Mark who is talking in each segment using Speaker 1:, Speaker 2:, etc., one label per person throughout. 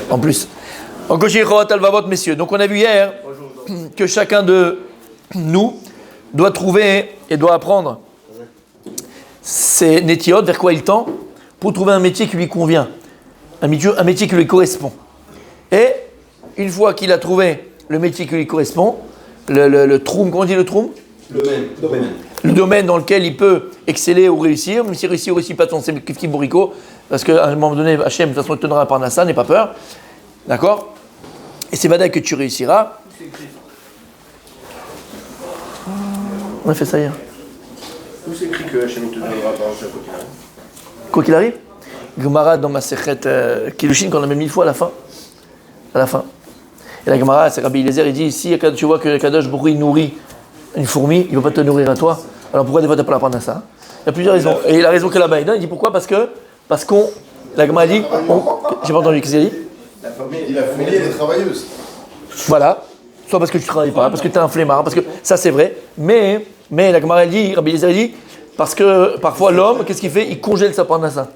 Speaker 1: En plus. On continue, messieurs. Donc on a vu hier que chacun de nous doit trouver et doit apprendre ses nétiot, vers quoi il tend, pour trouver un métier qui lui convient, un métier qui lui correspond. Et une fois qu'il a trouvé le métier qui lui correspond, le troum, comment on dit le troum ? Le domaine dans lequel il peut exceller ou réussir, même s'il réussit ou réussit pas, c'est kif bourrico, parce qu'à un moment donné, Hachem, de toute façon, il te donnera par Nassa, n'aie pas peur. D'accord ? Et c'est Vadaï que tu réussiras. On a fait ça hier.
Speaker 2: Où c'est écrit que Hachem te donnera par Nassa
Speaker 1: quoi qu'il arrive ? Gemara dans ma Sechet Kilushin, qu'on a même 1000 fois à la fin. À la fin. Et la Gemara, c'est Rabbi Eliezer, il dit si tu vois que Kadosh Baruch Hu nourrit une fourmi, il ne va pas te nourrir à toi. Alors pourquoi des fois tu n'as pas la prendre à ça ? Il y a plusieurs raisons. Et il a raison que là-bas, il dit pourquoi ? Parce qu'on. La Gemara dit. J'ai pas entendu, qu'est-ce qu'il a dit ?
Speaker 2: La fourmi, elle est travailleuse.
Speaker 1: Voilà. Soit parce que tu ne travailles pas, parce que tu es un flemmard, parce que ça c'est vrai. Mais la Gemara, elle dit, Rabbi Eliezer dit, parce que parfois l'homme, qu'est-ce qu'il fait ? Il congèle sa parnassa.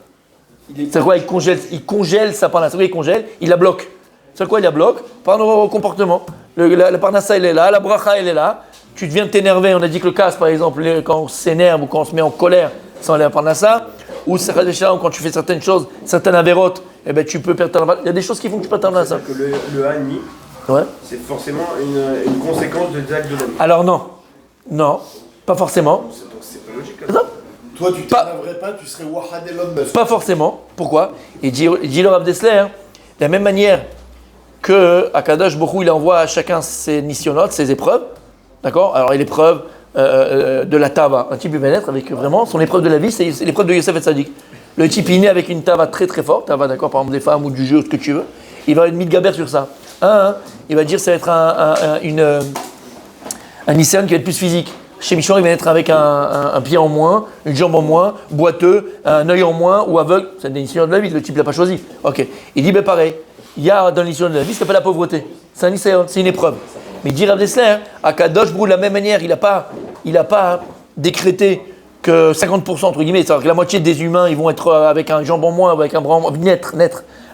Speaker 1: C'est quoi ? Il congèle sa parnassa. C'est quoi ? Il congèle, il la bloque. C'est quoi ? Il la bloque par nos comportements. La parnassa, elle est là, la bracha, elle est là. Tu viens de t'énerver. On a dit que le casse, par exemple, quand on s'énerve ou quand on se met en colère, sans la parnassa, ou quand tu fais certaines choses, certaines avérotes, eh ben, tu peux perdre ta parnassa. Il y a des choses qui font que tu perds ta parnassa.
Speaker 2: C'est que le hani,
Speaker 1: ouais.
Speaker 2: C'est forcément une conséquence de l'acte de l'homme.
Speaker 1: Alors non, pas forcément.
Speaker 2: Donc c'est pas logique.
Speaker 1: Non.
Speaker 3: Toi, tu t'énerverais pas, tu serais Wahad et l'homme.
Speaker 1: Pas forcément. Pourquoi ? Il dit le Rav Dessler, de la même manière que Akadosh Baruch Hu, il envoie à chacun ses nisyonotes, ses épreuves. D'accord ? Alors, l'épreuve de la tava, un type peut naître avec vraiment son épreuve de la vie, c'est l'épreuve de Yosef et Tzadik. Le type, il est né avec une tava très très forte, tava, d'accord, par exemple des femmes ou du jeu, ce que tu veux. Il va être mis de gaber sur ça. Il va dire ça va être un Nissan qui va être plus physique. Chez Michon, il va être avec un pied en moins, une jambe en moins, boiteux, un œil en moins ou aveugle. C'est des Nissan de la vie, le type l'a pas choisi. Ok. Il dit pareil. Il y a dans les Nissan de la vie ce qu'on appelle la pauvreté. C'est un Nissan, c'est une épreuve. Mais il dit Rav Dessler, à Kadosh Brou de la même manière, il n'a pas décrété que 50% entre guillemets, c'est-à-dire que la moitié des humains ils vont être avec un jambe en moins, avec un bras en moins, naître,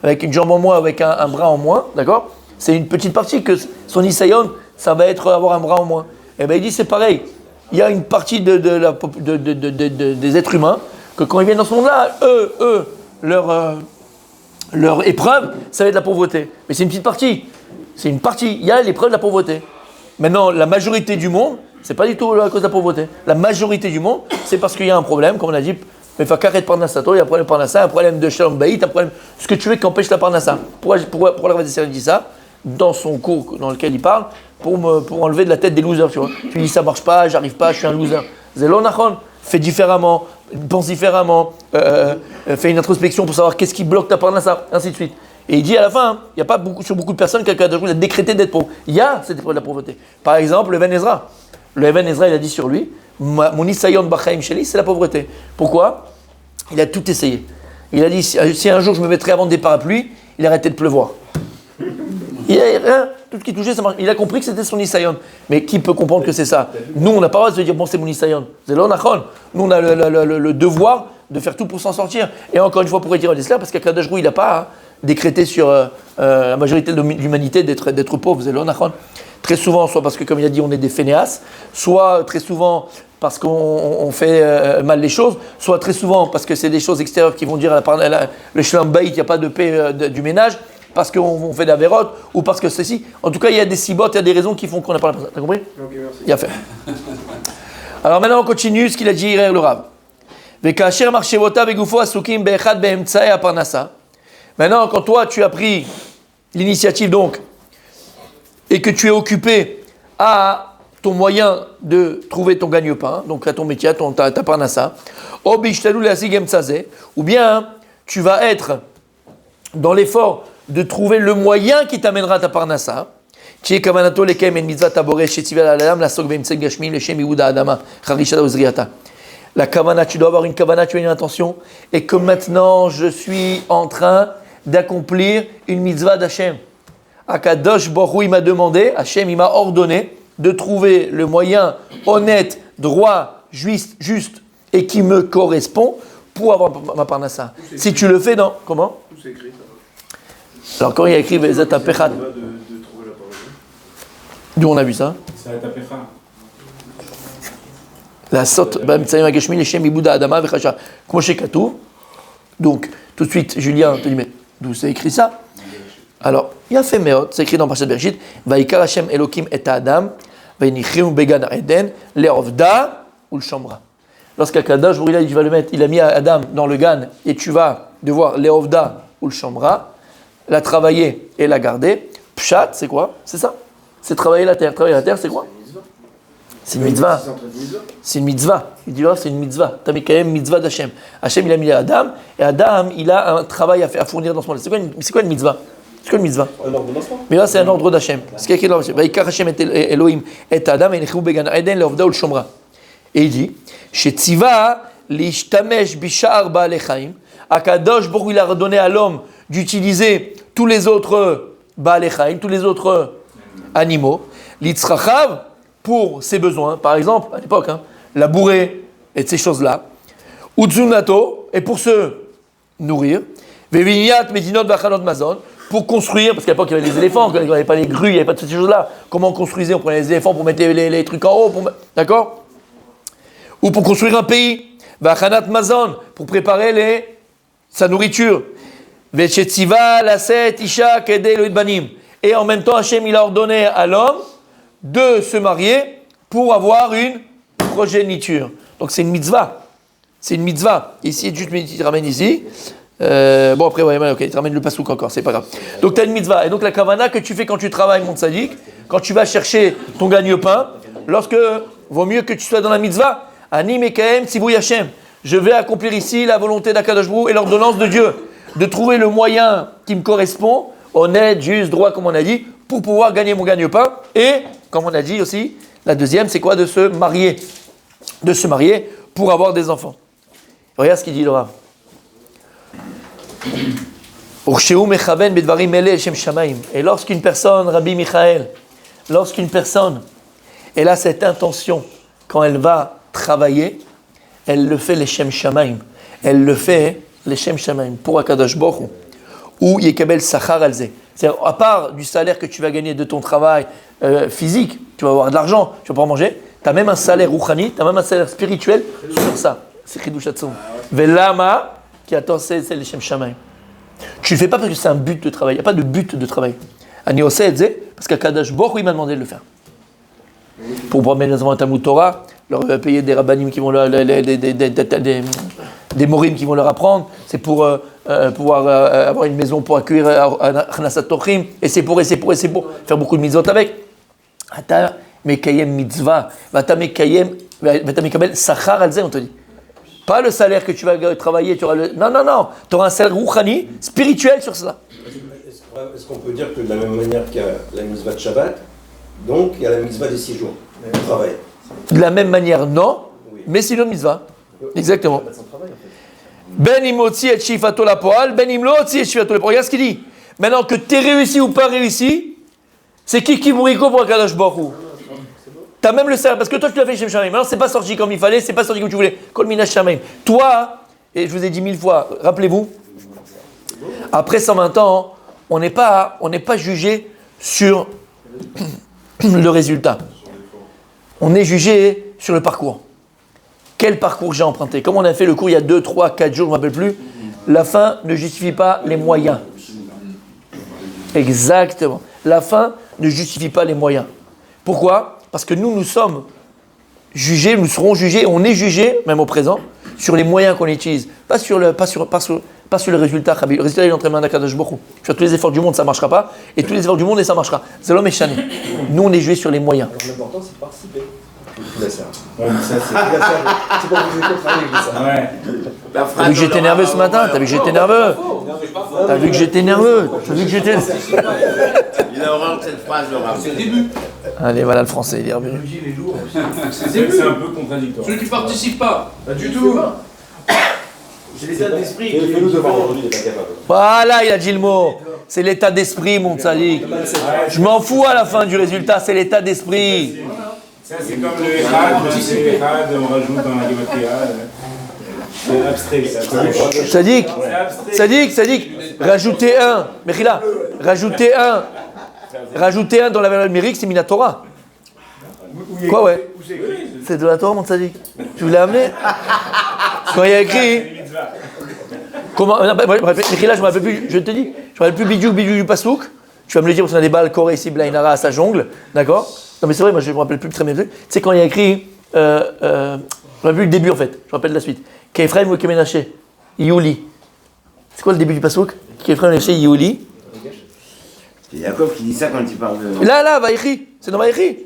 Speaker 1: avec une jambe en moins, avec un bras en moins, d'accord ? C'est une petite partie que son Isayon, ça va être avoir un bras en moins. Et bien il dit c'est pareil, il y a une partie des êtres humains que quand ils viennent dans ce monde-là, leur épreuve, ça va être la pauvreté. Mais c'est une petite partie. C'est une partie. Il y a l'épreuve de la pauvreté. Maintenant, la majorité du monde, c'est pas du tout à cause de la pauvreté. La majorité du monde, c'est parce qu'il y a un problème, comme on a dit, mais Fakaret Parnassato, il y a un problème de Parnassa, un problème de Shalom Bayit, un problème. Ce que tu veux qui empêche la Parnassa. Pourquoi la Rav Dessler dit ça dans son cours dans lequel il parle pour enlever de la tête des losers, tu vois. Tu dis ça marche pas, j'arrive pas, je suis un loser. Zelo Nachon, fais différemment, pense différemment, fais une introspection pour savoir qu'est-ce qui bloque ta Parnassa, ainsi de suite. Et il dit à la fin, il n'y a pas sur beaucoup de personnes qui a décrété d'être pauvre. Il y a cette épreuve de la pauvreté. Par exemple, le Even Ezra. Le Even Ezra, il a dit sur lui, mon Isayon Bachaim Sheli, c'est la pauvreté. Pourquoi ? Il a tout essayé. Il a dit, si un jour je me mettrais à vendre des parapluies, il arrêtait de pleuvoir. Il a rien, tout ce qui touchait, ça marche. Il a compris que c'était son Isayon. Mais qui peut comprendre que c'est ça ? Nous, on n'a pas le droit de se dire, bon, c'est mon Isayon. C'est l'onachon. Nous, on a le devoir de faire tout pour s'en sortir. Et encore une fois, pour retirer l'islam, parce qu'Akadosh Baruch Hu, il n'a pas décrété sur la majorité de l'humanité d'être pauvre. C'est l'onachon. Très souvent, soit parce que, comme il a dit, on est des fainéas, soit très souvent parce qu'on fait mal les choses, soit très souvent parce que c'est des choses extérieures qui vont dire le shlam bayit, il n'y a pas de paix du ménage, parce qu'on fait d'avérote, ou parce que ceci. En tout cas, il y a des cibottes, il y a des raisons qui font qu'on n'a pas l'impression. T'as compris ?
Speaker 2: Ok, merci.
Speaker 1: Il a fait. Alors maintenant, on continue ce qu'il a dit hier le Rav. Vekasher marchevota begufo asukim be'echad be'emtsae aparnasa. Maintenant, quand toi, tu as pris l'initiative donc, et que tu es occupé à ton moyen de trouver ton gagne-pain, donc à ton métier, ta parnassa, ou bien tu vas être dans l'effort de trouver le moyen qui t'amènera à ta parnassa, qui est kavanato lekem en mitzvah tabore shetivel alam la sok beimtseg gashmi le shem yehuda adama charishada uzriata. La kavana, tu dois avoir une kavana, tu as une intention, et que maintenant je suis en train d'accomplir une mitzvah d'Hachem. Akadosh Baruch Hu, il m'a demandé, Hachem, il m'a ordonné de trouver le moyen honnête, droit, juste et qui me correspond pour avoir ma parnassa. Si tu le fais dans... Comment ?
Speaker 2: Tout c'est écrit, ça.
Speaker 1: Alors quand il y a écrit Vezat Apechat, d'où on a vu ça?
Speaker 4: C'est la Tapecha.
Speaker 1: La sot, Bamitsayim Agashmi, Leshem Ibouda Adama Vechacha. Kmoshe Katou. Donc, tout de suite, Julien te dit, mais d'où c'est écrit ça? Alors, il y a fait Meot, c'est écrit dans Parashat Bereshit, Vaikar Hashem Elokim et Adam, Vainichrim Began Eden, Leovda ou le Shomra. Lorsqu'Akadosh, il a mis Adam dans le Gan, et tu vas devoir Leovda ou le Shomra, la travailler et la garder. Pshat, c'est quoi? C'est ça. C'est travailler la terre. Travailler la terre, c'est quoi? C'est une mitzvah. C'est une mitzvah. Il dit, c'est une mitzvah. Tu as mis quand même mitzvah d'Hachem. Hachem, il a mis Adam, et Adam, il a un travail à fournir dans ce monde. C'est quoi une mitzvah? C'est quoi une mitzvah?
Speaker 2: Un ordonnancement.
Speaker 1: Mais là, c'est un ordre d'Hachem. Ce qui est écrit dans Hachem. Vaikar Hachem et Elohim et Adam, et Nechou Began Eden, Leovda ou le Shomra. Et il dit, chez Tziva, l'ishtamesh bishar ba'alei chaim, Akadosh Baruch Hu, il a redonné à l'homme d'utiliser tous les autres ba'alei chaim, tous les autres animaux, l'itzrachav, pour ses besoins, par exemple, à l'époque, la bourrée et de ces choses-là, utzunato, et pour se nourrir, vevinyat medinot vachanot mazon, pour construire, parce qu'à l'époque il y avait les éléphants, il n'y avait pas les grues, il n'y avait pas toutes ces choses-là. Comment on construisait? On prenait les éléphants pour mettre les trucs en haut, d'accord? Ou pour construire un pays, vachanat mazon, pour préparer sa nourriture, vechetziva laset isha kedei loïd banim. Et en même temps, Hachem il a ordonné à l'homme de se marier pour avoir une progéniture. Donc c'est une mitzvah. C'est une mitzvah. Ici, juste il te ramène ici. Bon après, ouais, ok, il te ramène le pasouk encore, c'est pas grave. Donc tu as une mitzvah. Et donc la kavana que tu fais quand tu travailles, mon tzaddik, quand tu vas chercher ton gagne-pain, lorsque, vaut mieux que tu sois dans la mitzvah, Ani Mekaem Tzivouy Hashem. Je vais accomplir ici la volonté d'Akadosh Baruch Hu et l'ordonnance de Dieu, de trouver le moyen qui me correspond, honnête, juste, droit, comme on a dit, pour pouvoir gagner mon gagne-pain. Et, comme on a dit aussi, la deuxième, c'est quoi? De se marier. De se marier pour avoir des enfants. Regarde ce qu'il dit le Rav. Et lorsqu'une personne, Rabbi Michael, lorsqu'une personne, elle a cette intention, quand elle va travailler, elle le fait les Shem Shamaim. Elle le fait les Shem Shamaim pour Akadosh Baruch Hu. Ou Yekabel Sachar Alze. C'est-à-dire, à part du salaire que tu vas gagner de ton travail physique, tu vas avoir de l'argent, tu vas pouvoir manger, tu as même un salaire rouchani, tu as même un salaire spirituel sur ça. C'est Chidush Hatzum. Velama, qui attend, c'est les Shem Shamaim. Tu ne le fais pas parce que c'est un but de travail. Il n'y a pas de but de travail. Ani Oseh Edze, parce qu'Akadosh Baruch Hu, il m'a demandé de le faire. Pour promener les enfants à Talmud Torah, leur payer des rabbanim qui vont des morim qui vont leur apprendre, c'est pour pouvoir avoir une maison pour accueillir Achnasat Tochim, et c'est pour faire beaucoup de mitzvot avec. Ata mekayem mitzvah, vata mekayem mekabel sachar al ze, on te dit. Pas le salaire que tu vas travailler, tu auras non, tu auras un salaire rouchani, spirituel sur cela.
Speaker 5: Est-ce qu'on peut dire que de la même manière qu'il y a la mitzvah de Shabbat, donc il y a la mitzvah des 6 jours de travail?
Speaker 1: De la même manière, non, oui. Mais c'est une mitzvah. Exactement. Ben imotzi et shifato la poal, ben imlotzi et shifato la poal. Regarde ce qu'il dit. Maintenant que tu es réussi ou pas réussi, c'est qui mouriko pour Akadosh Baruch Hu. Tu as même le salaire, parce que toi tu l'as fait chez Shamaim. Maintenant c'est pas sorti comme il fallait, c'est pas sorti comme tu voulais. Kol minash Shamaim. Toi, et je vous ai dit 1000 fois, rappelez-vous, après 120 ans, on n'est pas jugé sur le résultat. On est jugé sur le parcours. Quel parcours j'ai emprunté? Comme on a fait le cours il y a 2, 3, 4 jours, je ne me rappelle plus, la fin ne justifie pas les moyens. Exactement. La fin ne justifie pas les moyens. Pourquoi? Parce que nous sommes jugés, nous serons jugés, on est jugés, même au présent, sur les moyens qu'on utilise. Pas sur le résultat. Le résultat est l'entraînement d'Akadosh Baruch Hu. Tu as tous les efforts du monde, ça ne marchera pas. Et tous les efforts du monde, et ça marchera. C'est l'homme échané. Nous, on est jugés sur les moyens.
Speaker 5: Alors, l'important, c'est de participer.
Speaker 2: C'est pour vous écouter ça.
Speaker 4: Ouais.
Speaker 1: T'as vu que j'étais nerveux ce matin? T'as vu que j'étais nerveux? T'as vu que j'étais nerveux? T'as vu que j'étais...
Speaker 6: Il a horreur de cette phrase, le Rav.
Speaker 7: C'est le début.
Speaker 1: Allez, voilà le français, il est revenu.
Speaker 4: C'est un peu contradictoire.
Speaker 7: Celui qui participe pas.
Speaker 2: Pas du tout. C'est l'état d'esprit qui
Speaker 5: Fais-nous devant aujourd'hui, il n'est pas capable.
Speaker 1: Voilà, il a dit le mot. C'est l'état d'esprit, mon tzaddik. Je m'en fous à la fin du résultat, c'est l'état d'esprit.
Speaker 4: Ça, c'est comme le Ehad, on rajoute dans la Gematria. C'est abstrait, ça.
Speaker 1: Tzaddik, Rajouter un, Mechila, rajouter un dans la valeur numérique, c'est Minatora. Quoi, ouais? C'est de la Torah, mon tzaddik. Tu voulais amener? Quand il y a écrit. Comment. Mechila, je me rappelle plus, je te dis, je me rappelle plus bidou du pasouk. Tu vas me le dire parce qu'on a des balles corées ici, Blainara à sa jongle, d'accord? Non, mais c'est vrai, moi je me rappelle plus très bien. Tu sais, quand il y a écrit. Je me rappelle plus le début en fait, je me rappelle la suite. Kephraim ou Kemenaché? Yuli. C'est quoi le début du pasouk? Kephraim ou Kemenaché, Yuli.
Speaker 6: C'est Yaakov qui dit ça quand il parle de.
Speaker 1: Là, Vaïchi. C'est dans Vaïchi.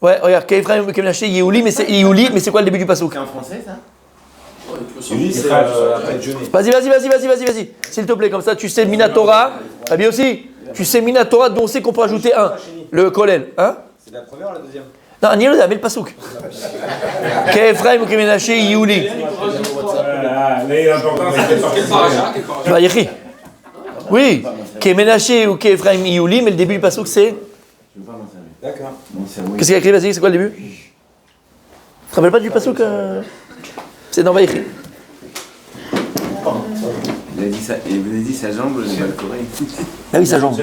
Speaker 1: Ouais, regarde, Kephraim ou Kemenaché, Yuli, mais c'est quoi le début du pasouk?
Speaker 6: C'est en français ça?
Speaker 5: Yuli, c'est après jeûner.
Speaker 1: Vas-y. S'il te plaît, comme ça, tu sais Minatora. Ah bien aussi. Tu sais Minatora dont on sait qu'on peut ajouter un. Le Kolel. Hein?
Speaker 5: C'est la première ou la deuxième?
Speaker 1: Non, Niel, mais le pasouk. Kephraim ou Kemenaché, Yuli.
Speaker 4: Là, l'important, c'est de sortir.
Speaker 1: Vaïchi. Oui. Kemenaché ou Kephraim, Yuli, mais le début du pasouk c'est.
Speaker 5: D'accord.
Speaker 1: Qu'est-ce qu'il y a écrit? Vas-y, c'est quoi le début? Tu te rappelles pas du pasouk? C'est dans Vaïchi.
Speaker 6: Il a dit ça, et vous avez dit sa jambe, je vais le corée.
Speaker 1: Ah oui, sa jambe.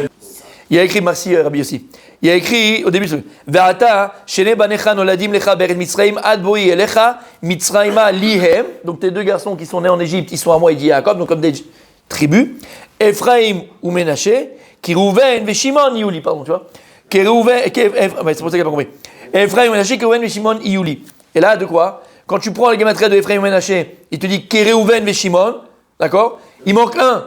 Speaker 1: Il y a écrit, merci Rabbi aussi. Il y a écrit au début, Ve'ata, shene banecha noladim lecha beret Mitzrayim ad boi elecha Mitzrayima lihem. Donc tes deux garçons qui sont nés en Égypte, ils sont à moi, il dit Jacob, donc comme des tribus. Ephraim ou Ménaché, qui Rouven ve Shimon Iouli, pardon, tu vois. C'est pour ça qu'il n'a pas compris. Ephraim ou Ménaché, qui Rouven ve Shimon Iouli. Et là, de quoi? Quand tu prends la gématria de Ephraim ou Ménaché, il te dit Kéréouven ve Shimon, d'accord? Il manque un.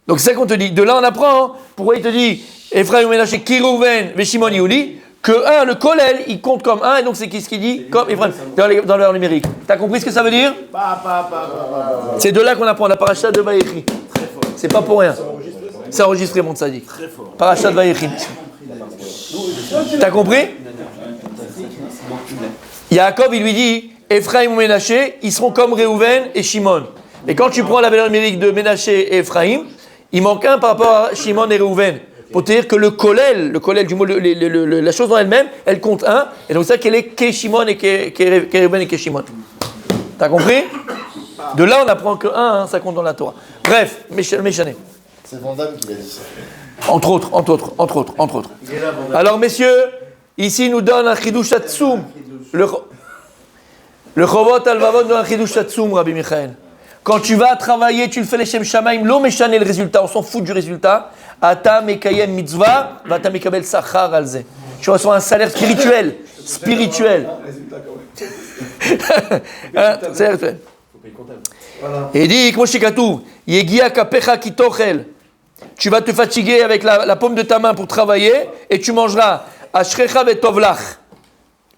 Speaker 1: Donc c'est ça qu'on te dit. De là, on apprend. Hein. Pourquoi il te dit Ephraim ou Ménaché, Kéréouven ve Shimon Iouli? Que un, le Kolel, il compte comme un, et donc c'est ce qu'il dit comme Ephraim, dans l'heure numérique. T'as compris ce que ça veut dire? C'est de là qu'on apprend la paracha de Vaïchi. C'est pas pour rien. C'est enregistré, mon tzaddik. Paracha de Vaïchi. T'as compris? Yaakov, il lui dit Ephraim ou Ménaché, ils seront comme Réhouven et Shimon. Et quand tu prends la valeur numérique de Ménaché et Ephraim, il manque un par rapport à Shimon et Réhouven. Pour te dire que le kolel du mot, la chose en elle-même, elle compte un, et donc ça qu'elle est Ke-Shimon et Ke-Reuven et Ke-Shimon. T'as compris? De là, on apprend que un, hein, ça compte dans la Torah. Bref, Méchané.
Speaker 3: C'est Vandame qui l'a dit ça.
Speaker 1: Entre autres. Alors, messieurs, ici, il nous donne un Chidush Hatsoum. Le Chovot Alvavot donne un Chidush Hatsoum, Rabbi Michael. Quand tu vas travailler, tu le fais les Shem Shamaim, lo Méchané le résultat, on s'en fout du résultat. Ata mekayem mitzvah, vata mekabel sachar alze. Tu reçois un salaire spirituel. Spirituel. Et il dit, comme Shikatou, yegia kapecha kitochel. Tu vas te fatiguer avec la paume de ta main pour travailler et tu mangeras ashrecha vetovlach.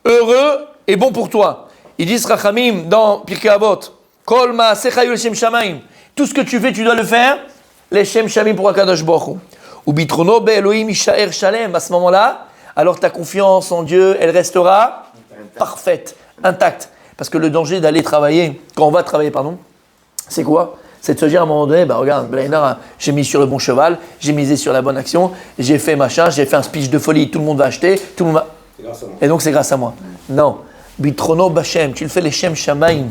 Speaker 1: Heureux et bon pour toi. Ils disent Rachamim dans Pirkei Avot, kol ma'asecha yu l'shem shamaim. Tout ce que tu fais, tu dois le faire. Les Shem Shamim pour Akadosh Baruch Hu. Ou bitrono be Elohim ishaer shalem. À ce moment-là, alors ta confiance en Dieu, elle restera parfaite, intacte. Parce que le danger d'aller travailler, quand on va travailler, c'est quoi? C'est de se dire à un moment donné, regarde, j'ai mis sur le bon cheval, j'ai misé sur la bonne action, j'ai fait machin, j'ai fait un speech de folie, tout le monde va acheter, tout le monde va...
Speaker 5: C'est grâce à moi.
Speaker 1: Et donc c'est grâce à moi. Non. Bitrono Bachem, tu le fais les Shem Shamaim.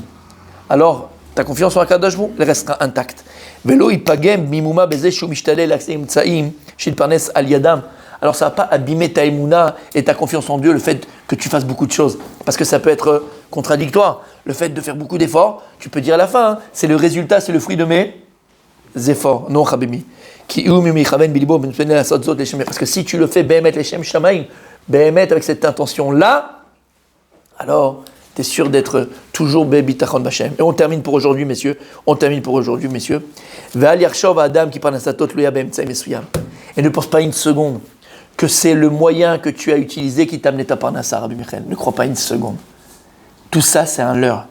Speaker 1: Alors, ta confiance en Akadosh Baruch Hu, elle restera intacte. Velo ipagem mimuma bezeh shu mishtalel aksem tsaim shil parnes al yadam. Alors ça va pas abîmer ta émouna et ta confiance en Dieu, le fait que tu fasses beaucoup de choses. Parce que ça peut être contradictoire. Le fait de faire beaucoup d'efforts, tu peux dire à la fin, hein, c'est le résultat, c'est le fruit de mes efforts. Non, Chabimi. Parce que si tu le fais, Behemet Leshem Shamaim, Behemet avec cette intention-là, alors tu es sûr d'être toujours Bitachon Bachem. Et on termine pour aujourd'hui, messieurs. Ve'al yarshov Adam qui parle satot loya be'emtsai mesuyam. Et ne pense pas une seconde que c'est le moyen que tu as utilisé qui t'a amené ta parnassa, Rabbi Michael. Ne crois pas une seconde. Tout ça, c'est un leurre.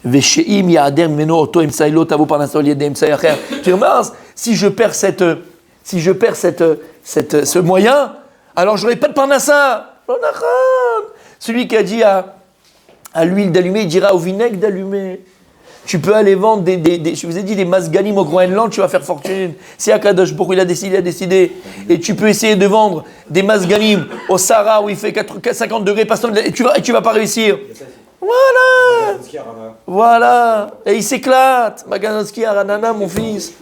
Speaker 1: Ve'she'im ya'ader mimeno oto emtsai lo tavo parnassa lied emtsai acher. Tu dis, mince, si je perds ce moyen, alors je n'aurai pas de parnassa. Celui qui a dit à l'huile d'allumer, il dira au vinaigre d'allumer. Tu peux aller vendre je vous ai dit, des masganim au Groenland, tu vas faire fortune. Si Akadosh Baruch Hu, il a décidé. Et tu peux essayer de vendre des masganim au Sahara où il fait 50 degrés, et tu vas pas réussir. Voilà. Voilà. Et il s'éclate. Maganowski Aranana, mon fils.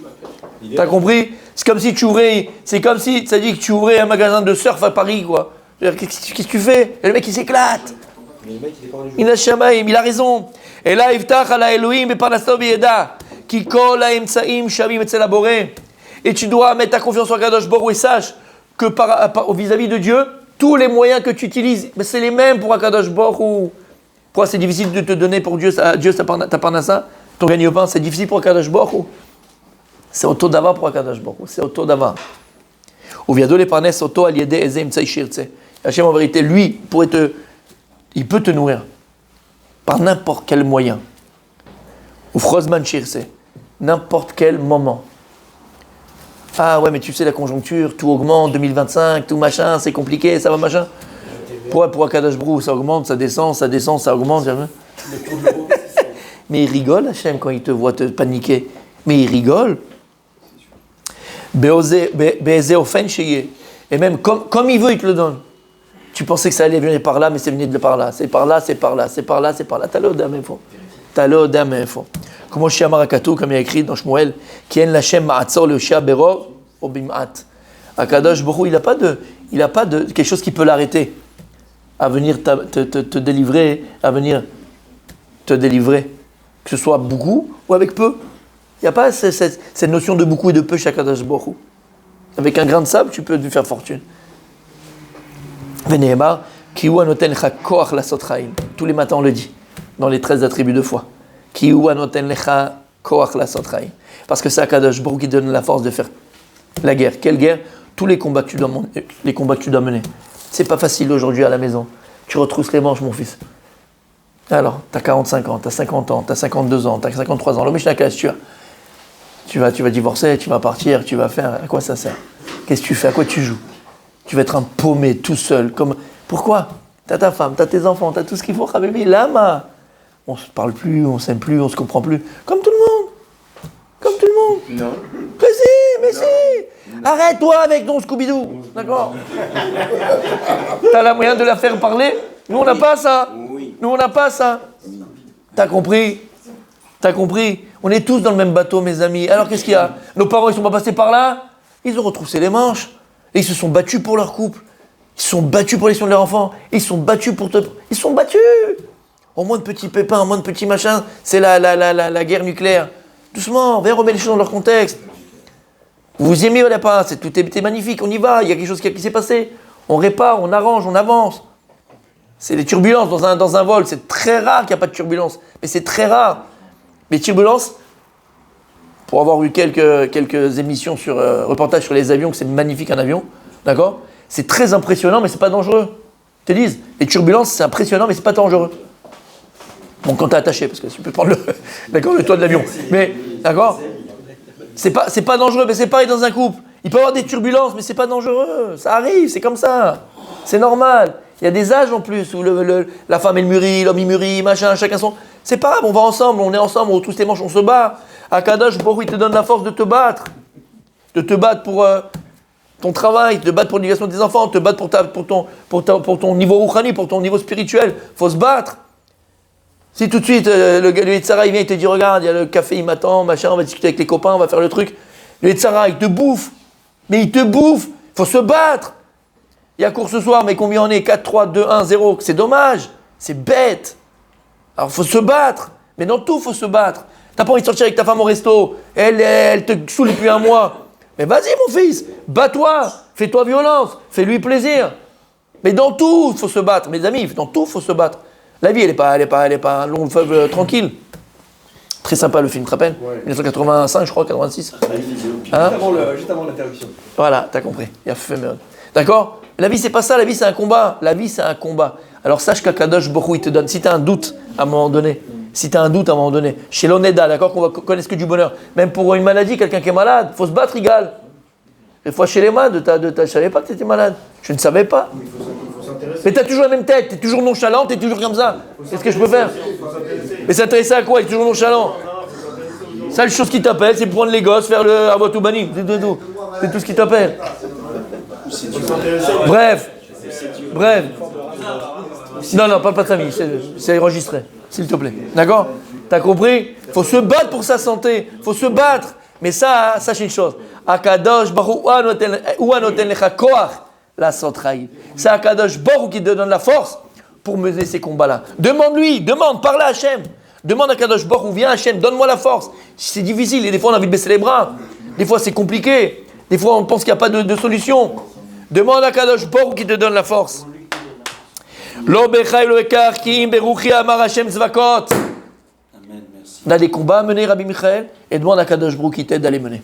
Speaker 1: T'as compris? C'est comme si tu ouvrais, ça dit que tu ouvrais un magasin de surf à Paris, quoi. Qu'est-ce que tu fais? Et le mec, il s'éclate. Il a raison. Et là, Iftach ala Elohim et parnaso biyeda. Ki kol ha'emtsaim shavim etzel haboré. Et tu dois mettre ta confiance en Kadosh Baruch Hu et sache que vis-à-vis de Dieu, tous les moyens que tu utilises, c'est les mêmes pour Akadosh Baruch Hu. Pourquoi c'est difficile de te donner pour Dieu ta parnassa, ton gagne-pain, c'est difficile pour Akadosh Baruch Hu. C'est auto d'ava pour Akadosh Baruch Hu, c'est auto d'ava. Ou viado les parnes auto aliede ezem tsai shirtse. Hachem en vérité, lui, il peut te nourrir par n'importe quel moyen. Ou frozman shirtse, n'importe quel moment. Ah ouais, mais tu sais, la conjoncture, tout augmente, 2025, tout machin, c'est compliqué, ça va machin. Pour Akadosh Baruch Hu, ça augmente, ça descend, ça augmente. Mais il rigole, Hachem, quand il te voit te paniquer. Mais il rigole. Et même comme il veut, il te le donne. Tu pensais que ça allait venir par là, mais c'est venu de par là. C'est par là, c'est par là, c'est par là, c'est par là. T'as l'odam info. T'as l'odam info. Comme Oshia Marakatou, comme il y a écrit dans Shmuel, qui en l'Hachem ma'atzor le Oshia berov ou bim'at. Akadosh Baruch Hu, il a pas de quelque chose qui peut l'arrêter à venir te délivrer, que ce soit beaucoup ou avec peu. Il n'y a pas cette notion de beaucoup et de peu chez Akadosh Baruch Hu. Avec un grain de sable, tu peux lui faire fortune. Veneemar, Kihu anoten lecha koach lasot chaim. Tous les matins on le dit, dans les 13 attributs de foi. Kihu anoten lecha koach lasot chaim. Parce que c'est Akadosh Baruch Hu qui donne la force de faire la guerre. Quelle guerre? Tous les combats que tu dois mener. C'est pas facile aujourd'hui à la maison. Tu retrousses les manches, mon fils. Alors, t'as 45 ans, t'as 50 ans, t'as 52 ans, t'as 53 ans. Le Mishnah Kash, tu vas divorcer, tu vas partir, tu vas faire. À quoi ça sert? Qu'est-ce que tu fais? À quoi tu joues? Tu vas être un paumé tout seul. Pourquoi? T'as ta femme, t'as tes enfants, t'as tout ce qu'il faut. Habibi, lama. On se parle plus, on s'aime plus, on se comprend plus. Comme tout le monde. Comme tout le monde.
Speaker 6: Non.
Speaker 1: Mais si. Arrête-toi avec ton Scooby-Doo. D'accord? T'as la moyen de la faire parler? Nous, on n'a pas ça.
Speaker 6: Oui.
Speaker 1: Nous, on n'a pas ça. T'as compris? On est tous dans le même bateau, mes amis. Alors, qu'est-ce qu'il y a? Nos parents, ils sont pas passés par là. Ils ont retroussé les manches. Et ils se sont battus pour leur couple. Ils se sont battus pour l'élection de leur enfant. Ils se sont battus Ils se sont battus. Au moins de petits pépins, au moins de petits machins. C'est la guerre nucléaire. Doucement, viens remettre les choses dans leur contexte. Vous aimez ou pas? Tout est magnifique, on y va. Il y a quelque chose qui s'est passé. On répare, on arrange, on avance. C'est les turbulences dans un vol. C'est très rare qu'il n'y a pas de turbulence. Mais c'est très rare. Mais turbulences, pour avoir eu quelques émissions sur reportages sur les avions, que c'est magnifique un avion, d'accord? C'est très impressionnant, mais c'est pas dangereux. Ils te disent, les turbulences, c'est impressionnant, mais c'est pas dangereux. Bon, quand t'es attaché, parce que tu peux prendre le toit de l'avion. Mais, d'accord? C'est pas dangereux, mais c'est pareil dans un couple. Il peut y avoir des turbulences, mais c'est pas dangereux. Ça arrive, c'est comme ça. C'est normal. Il y a des âges en plus où la femme elle mûrit, l'homme il mûrit, machin, chacun son. C'est pas grave, on va ensemble, on est ensemble, on retrousse les manches, on se bat. Akadosh Baruch Hu, il te donne la force de te battre. De te battre pour ton travail, de te battre pour l'éducation de tes enfants, de te battre pour ton niveau rouchani, pour ton niveau spirituel. Faut se battre. Si tout de suite, le Yetzara, il vient, il te dit, regarde, il y a le café, il m'attend, machin, on va discuter avec les copains, on va faire le truc. Le Yetzara, il te bouffe. Mais il te bouffe. Faut se battre. Il y a cours ce soir, mais combien on est? 4, 3, 2, 1, 0. C'est dommage. C'est bête. Alors, faut se battre. Mais dans tout, faut se battre. T'as pas envie de sortir avec ta femme au resto. Elle te saoule depuis un mois. Mais vas-y, mon fils. Bats-toi. Fais-toi violence. Fais-lui plaisir. Mais dans tout, faut se battre. Mes amis, dans tout, faut se battre. La vie, elle est pas un long fleuve tranquille. Très sympa le film, tu te rappelles? 1985, je crois, 86. Hein?
Speaker 2: Juste avant l'interruption.
Speaker 1: Voilà, t'as compris. Il a fait merde. D'accord? La vie, c'est pas ça. La vie, c'est un combat. La vie, c'est un combat. Alors sache qu'Akadosh Baruch Hu, il te donne. Si tu as un doute à un moment donné, chez l'Oneda, d'accord, qu'on connaisse que du bonheur. Même pour une maladie, quelqu'un qui est malade, faut se battre, égal. Des fois, chez les malades, je savais pas que tu étais malade. Je ne savais pas. Mais tu as toujours la même tête, tu es toujours nonchalant, tu es toujours comme ça. Qu'est-ce que je peux faire? Mais s'intéresser à quoi? Il est toujours nonchalant. Seule chose qui t'appelle, c'est prendre les gosses, faire le Abotoubani. C'est tout ce qui t'appelle. Bref.
Speaker 2: aussi.
Speaker 1: Non, pas de famille, c'est enregistré, s'il te plaît. D'accord? T'as compris? Faut se battre pour sa santé, faut se battre. Mais ça, sache une chose. Akadosh Baruch Hu anoten lecha koach la sotraï. C'est Akadosh Baruch Hu qui te donne la force pour mener ces combats-là. Demande-lui, parle à Hachem. Demande à Akadosh Baruch Hu, viens Hachem, donne-moi la force. C'est difficile et des fois on a envie de baisser les bras. Des fois c'est compliqué. Des fois on pense qu'il n'y a pas de solution. Demande à Akadosh Baruch Hu qui te donne la force. Lo bechai lo ekar ki im beruchi amar Hachem zvakot. On a des combats à mener, Rabbi Michael, et demande à Kadosh Baruch Hu qui t'aide à les mener.